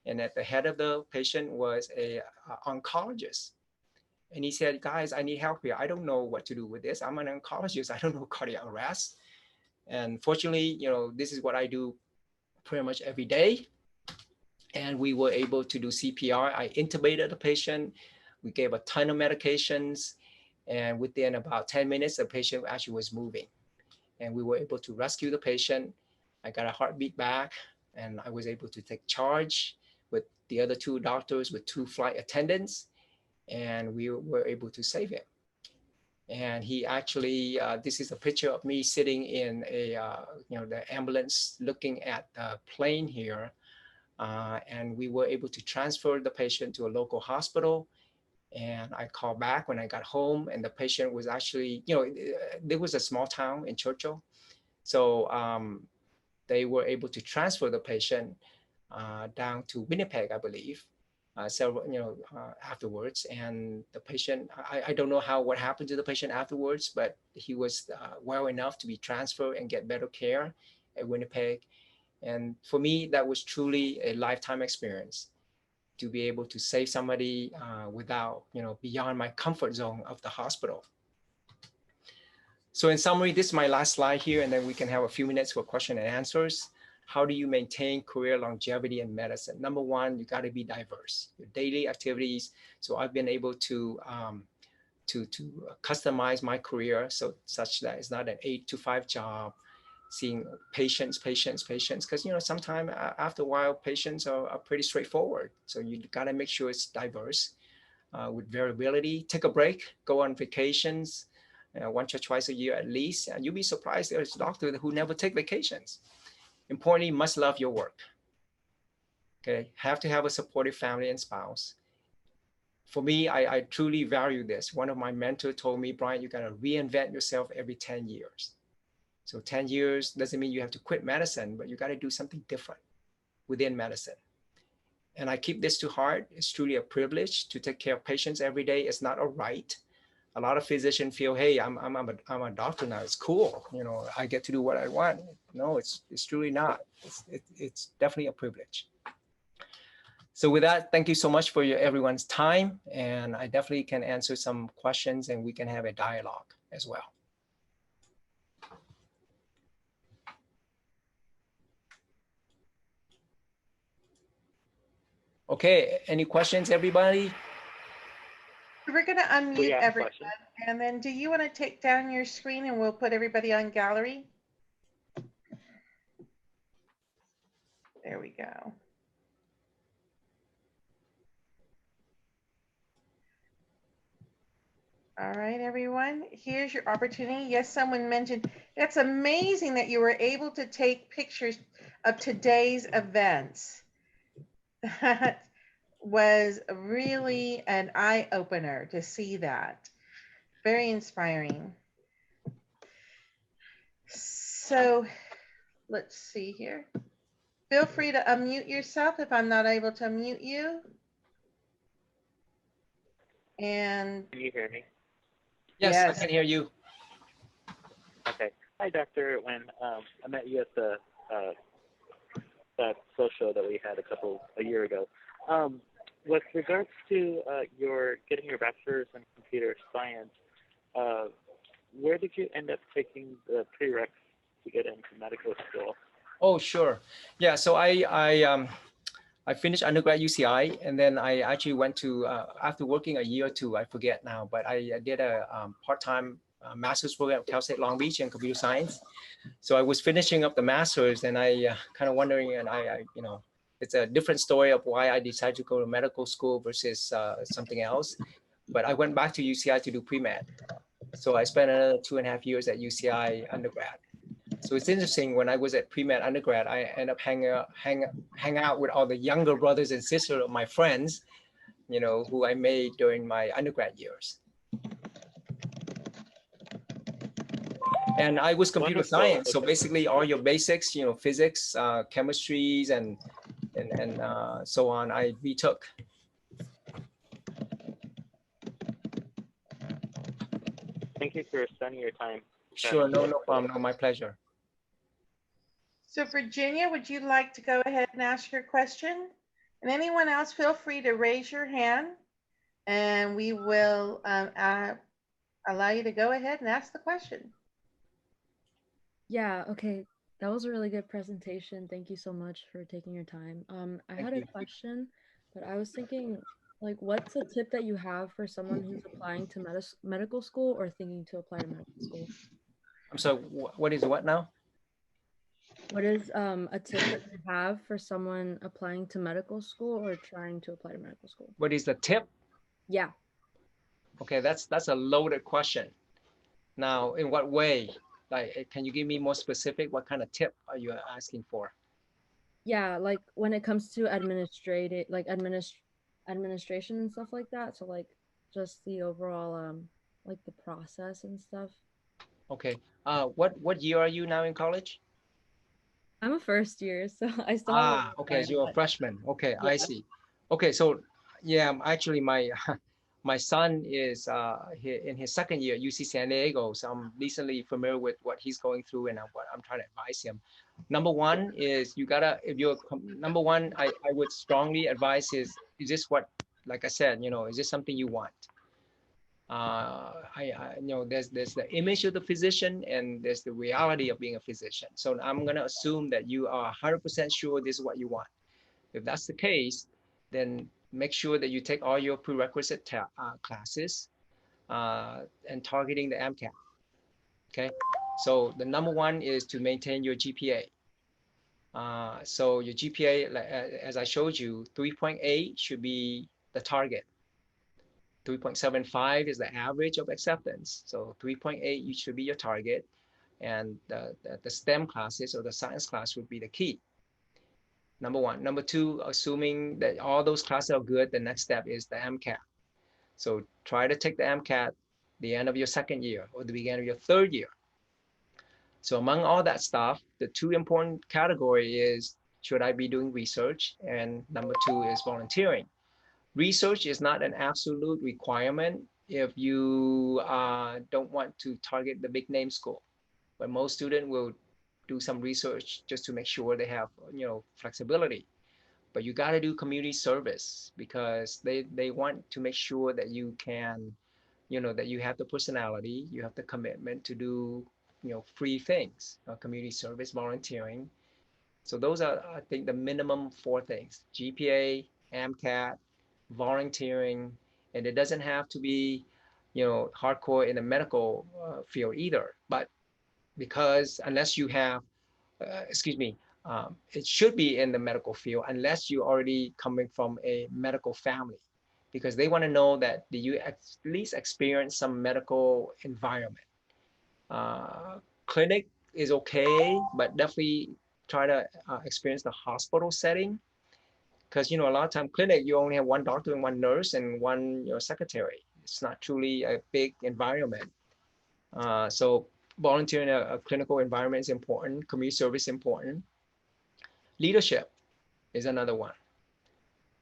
And at the head of the patient was a oncologist. And he said, guys, I need help here. I don't know what to do with this. I'm an oncologist. I don't know cardiac arrest. And fortunately, this is what I do pretty much every day. And we were able to do CPR. I intubated the patient. We gave a ton of medications. And within about 10 minutes, the patient actually was moving. And we were able to rescue the patient. I got a heartbeat back, and I was able to take charge with the other 2 doctors, with 2 flight attendants, and we were able to save him. And he actually, this is a picture of me sitting in the ambulance looking at the plane here. And we were able to transfer the patient to a local hospital. And I called back when I got home, and the patient was actually, there was a small town in Churchill. So they were able to transfer the patient down to Winnipeg, I believe. Several, afterwards, and the patient, I don't know what happened to the patient afterwards, but he was well enough to be transferred and get better care at Winnipeg. And for me, that was truly a lifetime experience. to be able to save somebody without, beyond my comfort zone of the hospital. So in summary, this is my last slide here, and then we can have a few minutes for question and answers. How do you maintain career longevity in medicine? Number one, you got to be diverse. Your daily activities. So I've been able to customize my career such that it's not an 8-to-5 job, seeing patients, because sometimes after a while, patients are pretty straightforward. So you got to make sure it's diverse with variability. Take a break, go on vacations once or twice a year at least. And you'll be surprised there's doctors who never take vacations. Importantly, must love your work. Okay, have to have a supportive family and spouse. For me, I truly value this. One of my mentors told me, Brian, you got to reinvent yourself every 10 years. So 10 years doesn't mean you have to quit medicine, but you got to do something different within medicine. And I keep this to heart. It's truly a privilege to take care of patients every day. It's not a right. A lot of physicians feel, hey, I'm a doctor now. It's cool. I get to do what I want. No, it's truly not. It's definitely a privilege. So with that, thank you so much for everyone's time. And I definitely can answer some questions and we can have a dialogue as well. Okay, any questions, everybody? We're going to unmute everyone. And then do you want to take down your screen and we'll put everybody on gallery? There we go. All right, everyone, here's your opportunity. Yes, someone mentioned, that's amazing that you were able to take pictures of today's events. That was really an eye-opener to see that. Very inspiring. So let's see here. Feel free to unmute yourself if I'm not able to unmute you. And can you hear me? Yes, I can hear you. Okay. Hi, Dr. When I met you at the that social that we had a year ago. With regards to getting your bachelor's in computer science, where did you end up taking the prereqs to get into medical school? Oh, sure. Yeah, so I finished undergrad UCI, and then I actually went to, after working a year or two, I forget now, but I did a part-time master's program at Cal State Long Beach in computer science. So I was finishing up the master's, and I kind of wondering, and I it's a different story of why I decided to go to medical school versus something else. But I went back to UCI to do pre-med. So I spent another 2.5 years at UCI undergrad. So it's interesting, when I was at pre-med undergrad, I ended up hang out with all the younger brothers and sisters of my friends, who I made during my undergrad years. And I was computer science, so basically all your basics, physics, chemistries, and so on, I retook. Thank you for spending your time. Sure, no problem, no, my pleasure. So Virginia, would you like to go ahead and ask your question? And anyone else, feel free to raise your hand and we will allow you to go ahead and ask the question. Yeah, okay. That was a really good presentation. Thank you so much for taking your time. I had a question, but I was thinking, like, what's a tip that you have for someone who's applying to medical school or thinking to apply to medical school? I'm sorry, what is what now? What is a tip that you have for someone applying to medical school or trying to apply to medical school? What is the tip? Yeah. Okay, that's a loaded question. Now, in what way? Like, can you give me more specific? What kind of tip are you asking for? Yeah, like when it comes to administration and stuff like that. So like just the overall like the process and stuff. Okay. What year are you now in college? I'm a first year, so I still have okay, so you're a freshman. Okay, yeah. I see. Okay, so yeah, actually my my son is in his second year at UC San Diego, so I'm decently familiar with what he's going through and what I'm trying to advise him. Number one is you gotta, if you're number one, I would strongly advise is is this what, like I said, is this something you want? There's the image of the physician and there's the reality of being a physician. So I'm going to assume that you are 100% sure this is what you want. If that's the case, then make sure that you take all your prerequisite classes and targeting the MCAT. Okay. So the number one is to maintain your GPA. So your GPA, as I showed you, 3.8 should be the target. 3.75 is the average of acceptance. So 3.8 should be your target. And the STEM classes or the science class would be the key. Number one. Number two, assuming that all those classes are good, the next step is the MCAT. So try to take the MCAT the end of your second year or the beginning of your third year. So among all that stuff, the two important category is, should I be doing research? And number two is volunteering. Research is not an absolute requirement if you don't want to target the big name school, but most students will do some research just to make sure they have, flexibility. But you got to do community service because they want to make sure that you can, that you have the personality, you have the commitment to do, free things, community service, volunteering. So those are, I think, the minimum 4 things: GPA, MCAT, volunteering, and it doesn't have to be, hardcore in the medical field either. But because unless you have, it should be in the medical field unless you already coming from a medical family, because they want to know that you at least experience some medical environment. Clinic is okay, but definitely try to experience the hospital setting, because a lot of time clinic you only have one doctor and one nurse and one secretary. It's not truly a big environment. So volunteering in a clinical environment is important. Community service is important. Leadership is another one.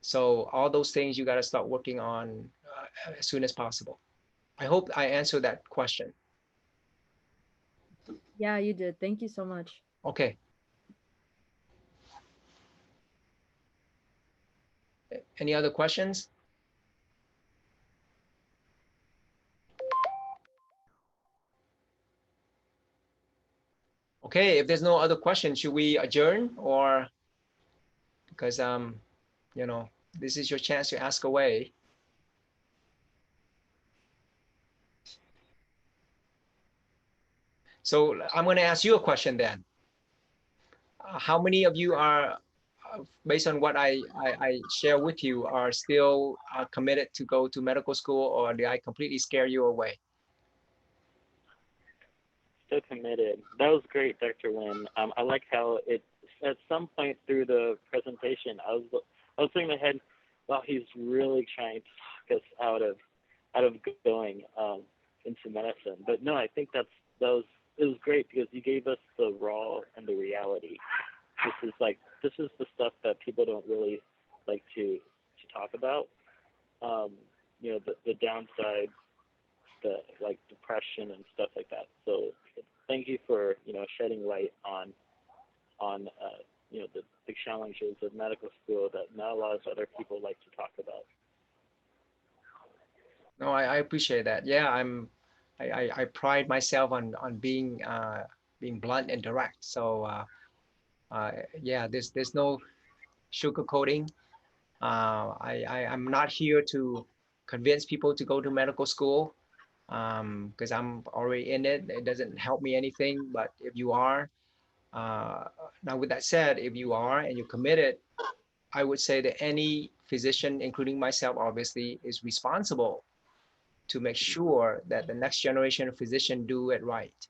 So all those things you got to start working on as soon as possible. I hope I answered that question. Yeah, you did. Thank you so much. Okay. Any other questions? Okay, if there's no other questions, should we adjourn? Or because this is your chance to ask away. So I'm going to ask you a question then. How many of you are, based on what I share with you, are still committed to go to medical school, or did I completely scare you away? So committed. That was great, Dr. Nguyen. I like how it, at some point through the presentation, I was thinking in my head, wow, he's really trying to talk us out of going into medicine. But no, I think it was great because you gave us the raw and the reality. This is the stuff that people don't really like to talk about. The downside, the depression and stuff like that. So thank you for shedding light on the challenges of medical school that not a lot of other people like to talk about. No, I appreciate that. Yeah, I pride myself on being blunt and direct. So yeah, there's no sugarcoating. I'm not here to convince people to go to medical school because I'm already in it. It doesn't help me anything. But if you are, now with that said, if you are and you're committed, I would say that any physician, including myself, obviously, is responsible to make sure that the next generation of physicians do it right.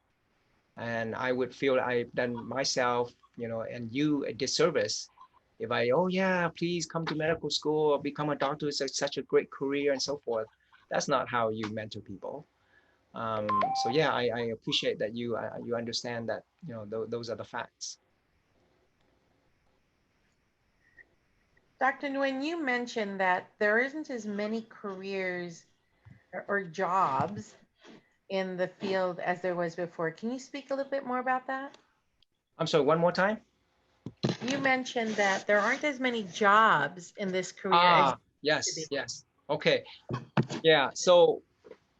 And I would feel I've done myself, and you a disservice if oh yeah, please come to medical school or become a doctor. It's such a great career and so forth. That's not how you mentor people. So yeah, I appreciate that you understand that, those are the facts. Dr. Nguyen, you mentioned that there isn't as many careers or jobs in the field as there was before. Can you speak a little bit more about that? I'm sorry, one more time. You mentioned that there aren't as many jobs in this career as Yes, yes. Okay. Yeah. So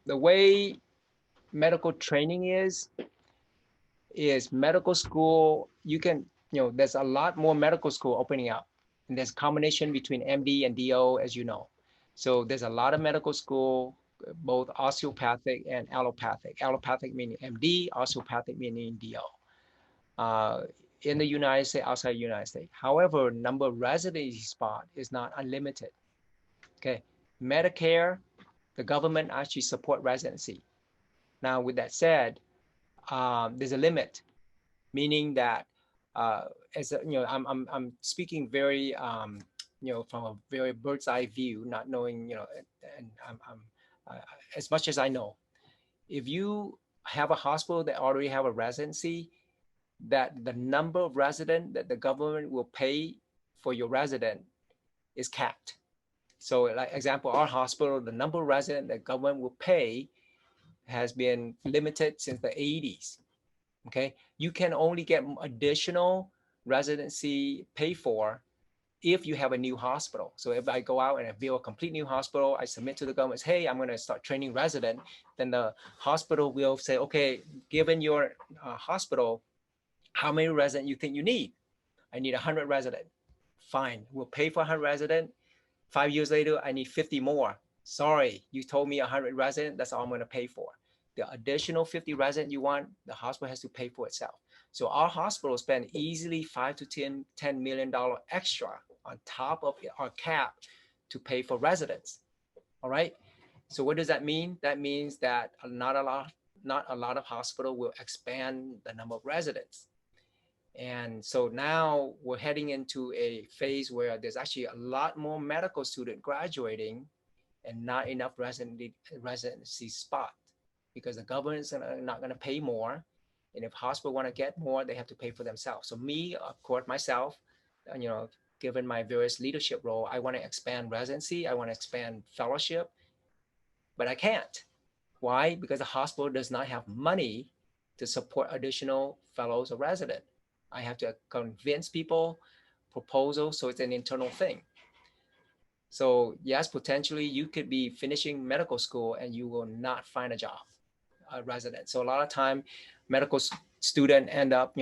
the way medical training is medical school. You can, there's a lot more medical school opening up, and there's combination between MD and DO, as you know. So there's a lot of medical school, both osteopathic and allopathic. Allopathic meaning MD, osteopathic meaning DO. In the United States, outside the United States. However, number of residency spot is not unlimited. Okay, Medicare, the government actually support residency. Now, with that said, there's a limit, meaning that as a, I'm speaking very from a very bird's eye view, not knowing and I'm as much as I know. If you have a hospital that already have a residency, that the number of resident that the government will pay for your resident is capped. So, like example, our hospital, the number of resident that government will pay has been limited since the 80s. Okay, you can only get additional residency paid for if you have a new hospital. So if I go out and I build a complete new hospital, I submit to the government, hey, I'm going to start training resident, then the hospital will say, okay, given your hospital, how many residents you think you need? I need 100 residents. Fine, we'll pay for 100 residents. 5 years later, I need 50 more. Sorry, you told me 100 residents, that's all I'm going to pay for. The additional 50 residents you want, the hospital has to pay for itself. So our hospital spend easily $5 to $10 million extra on top of our cap to pay for residents. All right. So what does that mean? That means that not a lot of hospital will expand the number of residents. And so now we're heading into a phase where there's actually a lot more medical students graduating and not enough residency spot, because the government's not going to pay more. And if hospitals want to get more, they have to pay for themselves. So me, of course, myself, given my various leadership role, I want to expand residency. I want to expand fellowship, but I can't. Why? Because the hospital does not have money to support additional fellows or residents. I have to convince people, proposal, so it's an internal thing. So yes, potentially you could be finishing medical school and you will not find a job, a resident. So a lot of time, medical student end up,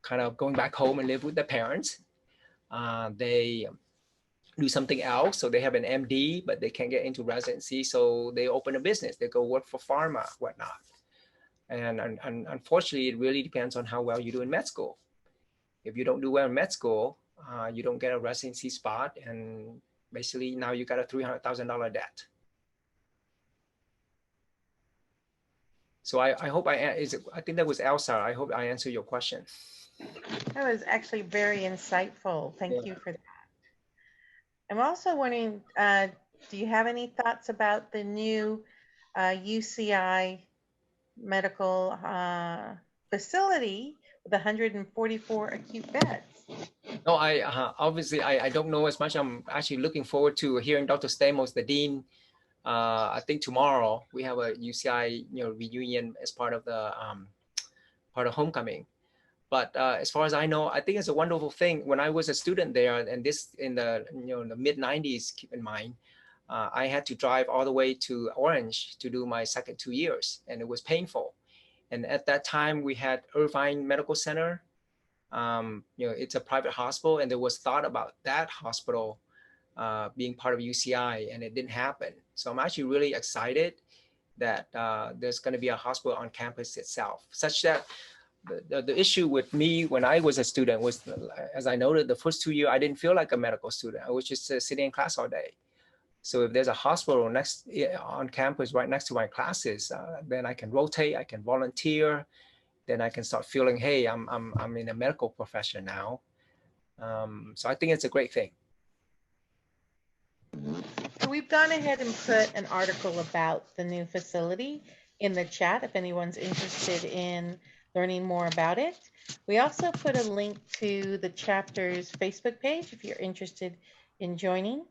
kind of going back home and live with their parents. They do something else, so they have an MD, but they can't get into residency, so they open a business. They go work for pharma, whatnot. And unfortunately, it really depends on how well you do in med school. If you don't do well in med school, you don't get a residency spot, and basically now you got a $300,000 debt. So I hope I think that was Elsa. I hope I answered your question. That was actually very insightful. Thank you for that. I'm also wondering, do you have any thoughts about the new UCI medical facility with 144 acute beds? No, obviously I don't know as much. I'm actually looking forward to hearing Dr. Stamos, the dean. I think tomorrow we have a UCI reunion as part of the part of homecoming. But as far as I know, I think it's a wonderful thing. When I was a student there, and this in the the mid 90s, keep in mind, I had to drive all the way to Orange to do my second 2 years, and it was painful. And at that time, we had Irvine Medical Center. It's a private hospital, and there was thought about that hospital being part of UCI, and it didn't happen. So I'm actually really excited that there's going to be a hospital on campus itself, such that the issue with me when I was a student was, as I noted, the first 2 years, I didn't feel like a medical student. I was just sitting in class all day. So if there's a hospital on campus right next to my classes, then I can rotate, I can volunteer, then I can start feeling, hey, I'm in a medical profession now. So I think it's a great thing. So we've gone ahead and put an article about the new facility in the chat if anyone's interested in learning more about it. We also put a link to the chapter's Facebook page if you're interested in joining.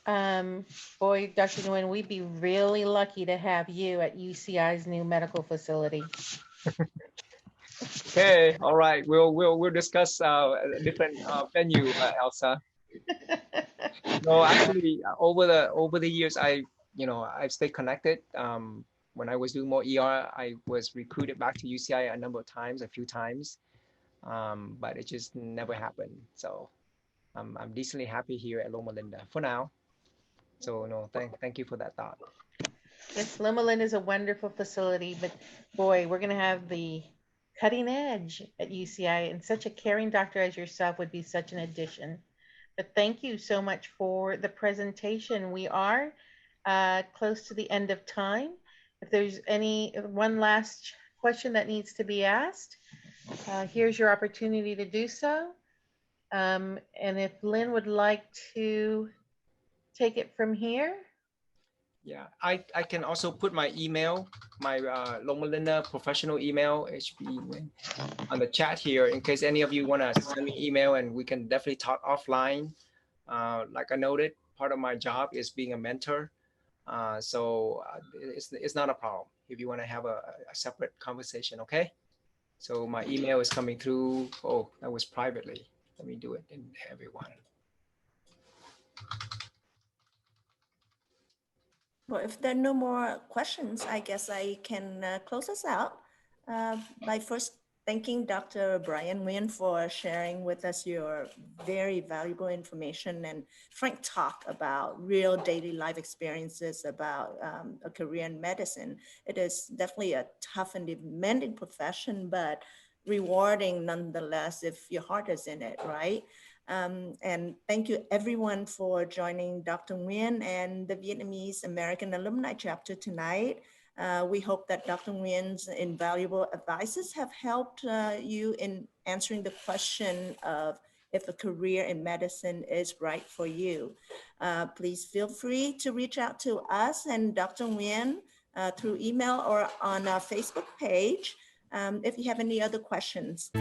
Boy, Dr. Nguyen, we'd be really lucky to have you at UCI's new medical facility. Okay, all right. We'll discuss a different venue, Elsa. No, actually, over the years, I've stayed connected. When I was doing more ER, I was recruited back to UCI a number of times, a few times, but it just never happened. So I'm decently happy here at Loma Linda for now. So no, thank you for that thought. Yes, Loma Linda is a wonderful facility, but boy, we're going to have the cutting edge at UCI, and such a caring doctor as yourself would be such an addition. But thank you so much for the presentation. We are close to the end of time. If there's one last question that needs to be asked, here's your opportunity to do so. And if Lynn would like to take it from here. Yeah, I can also put my email, my Loma Linda professional email, HB, on the chat here in case any of you want to send me email, and we can definitely talk offline. Like I noted, part of my job is being a mentor. So it's not a problem if you want to have a separate conversation, okay? So my email is coming through. Oh, that was privately. Let me do it in everyone. Well, if there are no more questions, I guess I can close us out by first thanking Dr. Brian Nguyen for sharing with us your very valuable information and frank talk about real daily life experiences about a career in medicine. It is definitely a tough and demanding profession, but rewarding nonetheless if your heart is in it, right? And thank you everyone for joining Dr. Nguyen and the Vietnamese American Alumni Chapter tonight. We hope that Dr. Nguyen's invaluable advices have helped you in answering the question of if a career in medicine is right for you. Please feel free to reach out to us and Dr. Nguyen through email or on our Facebook page if you have any other questions.